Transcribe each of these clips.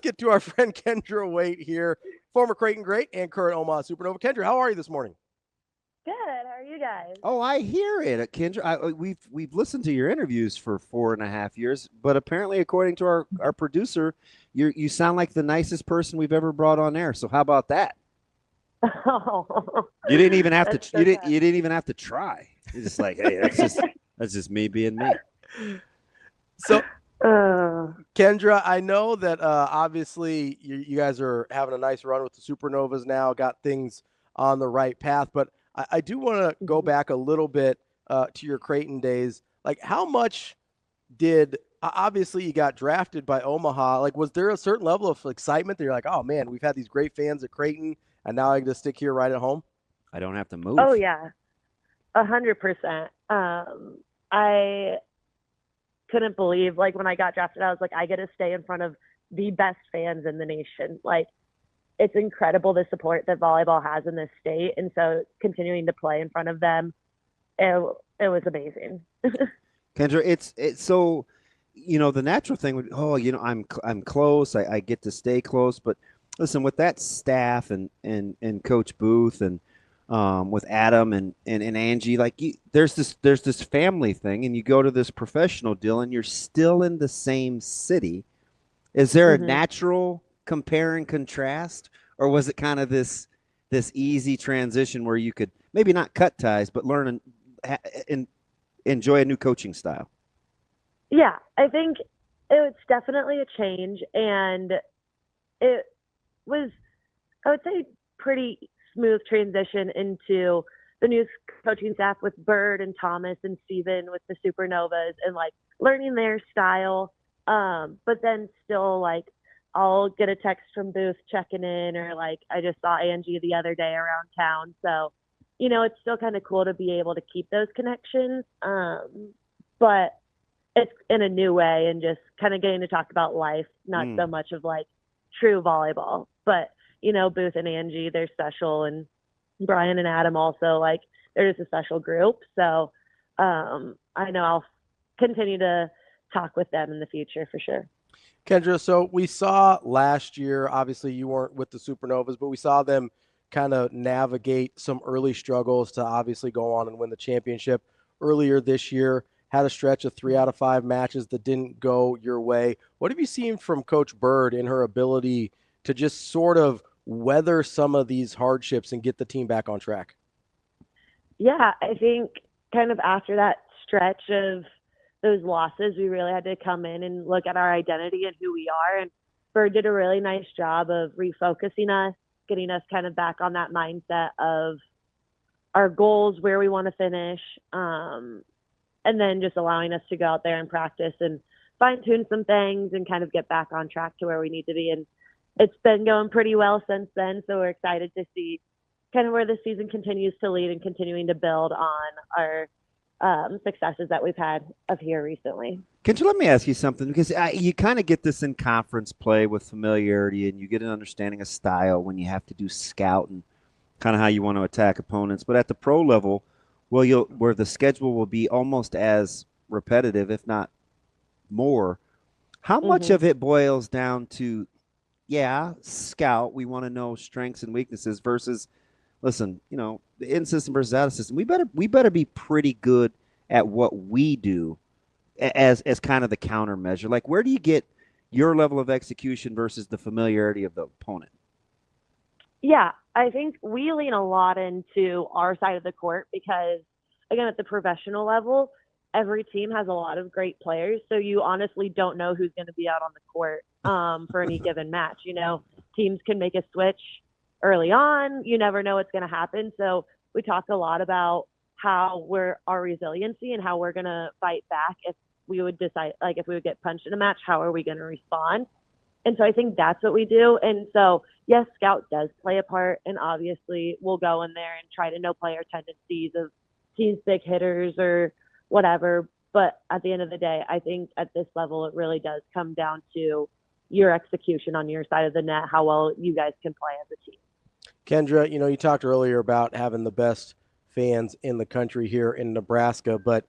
let's get to our friend Kendra Wait here, former Creighton great and current Omaha Supernova. Kendra, how are you this morning? Good. How are you guys? Oh, I hear it, Kendra. We've listened to your interviews for 4.5 years, but apparently, according to our producer, you sound like the nicest person we've ever brought on air. So how about that? Oh, You didn't even have to. that's so kind. You didn't even have to try. It's just like, hey, that's just me being me. So, Uh, Kendra, I know that obviously you guys are having a nice run with the Supernovas now, got things on the right path, but I do want to go mhm. back a little bit to your Creighton days. Like, how much did obviously you got drafted by Omaha? Like, was there a certain level of excitement that you're like, oh man, we've had these great fans at Creighton, and now I get to stick here right at home? I don't have to Oh move. yeah, 100%. I couldn't believe like when I got drafted, I was like, I get to stay in front of the best fans in the nation. Like, it's incredible the support that volleyball has in this state, and so continuing to play in front of them, it it was amazing. Kendra, it's so, the natural thing would, oh, I'm close. I get to stay close, but listen, with that staff and Coach Booth and with Adam and Angie, like there's this family thing, and you go to this professional deal, and you're still in the same city. Is there a hmm natural compare and contrast, or was it kind of this easy transition where you could maybe not cut ties, but learn and enjoy a new coaching style? Yeah, I think it's definitely a change, and it was, I would say, pretty smooth transition into the new coaching staff with Bird and Thomas and Steven with the Supernovas and like learning their style. But then still like I'll get a text from Booth checking in, or like I just saw Angie the other day around town. So, it's still kind of cool to be able to keep those connections. But it's in a new way and just kind of getting to talk about life, not Mm. so much of like true volleyball. But, Booth and Angie, they're special, and Brian and Adam also, like, they're just a special group. So I know I'll continue to talk with them in the future for sure. Kendra, so we saw last year, obviously you weren't with the Supernovas, but we saw them kind of navigate some early struggles to obviously go on and win the championship. Earlier this year, had a stretch of 3 out of 5 matches that didn't go your way. What have you seen from Coach Bird in her ability to just sort of weather some of these hardships and get the team back on track? Yeah, I think kind of after that stretch of those losses, we really had to come in and look at our identity and who we are. And Bird did a really nice job of refocusing us, getting us kind of back on that mindset of our goals, where we want to finish, and then just allowing us to go out there and practice and fine tune some things and kind of get back on track to where we need to be. And it's been going pretty well since then. So we're excited to see kind of where the season continues to lead and continuing to build on our successes that we've had of here recently. Let me ask you something, because you kind of get this in conference play with familiarity, and you get an understanding of style when you have to do scout and kind of how you want to attack opponents. But at the pro level, well, where the schedule will be almost as repetitive, if not more. How much hmm of it boils down to, yeah, scout? We want to know strengths and weaknesses versus, listen, the in system versus out of system. We better be pretty good at what we do as kind of the countermeasure. Like, where do you get your level of execution versus the familiarity of the opponent? Yeah, I think we lean a lot into our side of the court because, again, at the professional level, every team has a lot of great players. So you honestly don't know who's going to be out on the court for any given match. Teams can make a switch early on. You never know what's going to happen. So we talk a lot about how our resiliency and how we're going to fight back if we would decide, like, if we would get punched in a match, how are we going to respond? And so I think that's what we do. And so, yes, scout does play a part. And obviously, we'll go in there and try to know player tendencies of teams' big hitters or whatever. But at the end of the day, I think at this level, it really does come down to your execution on your side of the net, how well you guys can play as a team. Kendra, you talked earlier about having the best fans in the country here in Nebraska, but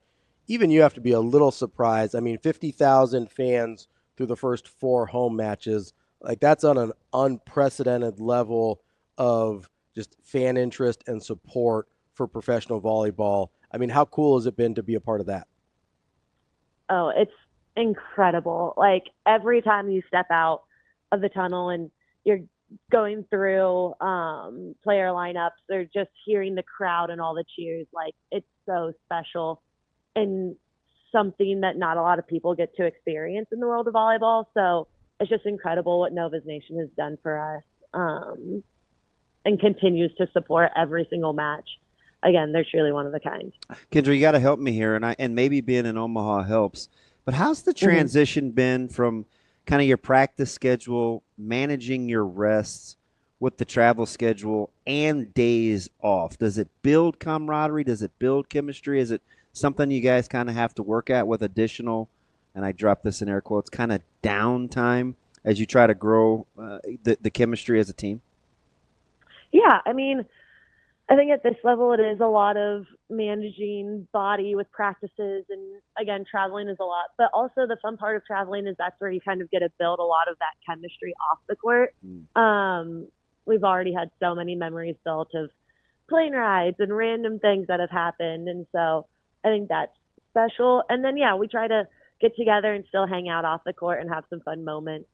even you have to be a little surprised. I mean, 50,000 fans through the first 4 home matches. Like that's on an unprecedented level of just fan interest and support for professional volleyball. I mean, how cool has it been to be a part of that? Oh, it's incredible. Like every time you step out of the tunnel and you're going through player lineups or just hearing the crowd and all the cheers, like it's so special and something that not a lot of people get to experience in the world of volleyball. So it's just incredible what Novas Nation has done for us, and continues to support every single match. Again, they're truly one of a kind. Kendra, you got to help me here, and maybe being in Omaha helps. But how's the transition been from kind of your practice schedule, managing your rests with the travel schedule and days off? Does it build camaraderie? Does it build chemistry? Is it something you guys kind of have to work at with additional, and I drop this in air quotes, kind of downtime as you try to grow the chemistry as a team? Yeah, I mean, I think at this level, it is a lot of managing body with practices. And again, traveling is a lot. But also the fun part of traveling is that's where you kind of get to build a lot of that chemistry off the court. We've already had so many memories built of plane rides and random things that have happened. And so I think that's special. And then, yeah, we try to get together and still hang out off the court and have some fun moments,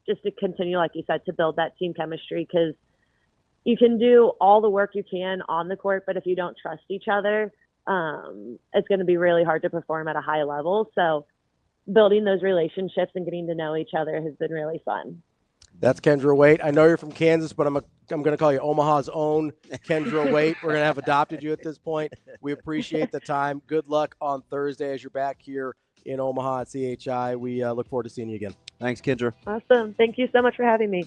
just to continue, like you said, to build that team chemistry, because you can do all the work you can on the court, but if you don't trust each other, it's going to be really hard to perform at a high level. So building those relationships and getting to know each other has been really fun. That's Kendra Wait. I know you're from Kansas, but I'm going to call you Omaha's own Kendra Wait. We're going to have adopted you at this point. We appreciate the time. Good luck on Thursday as you're back here in Omaha at CHI. We look forward to seeing you again. Thanks, Kendra. Awesome. Thank you so much for having me.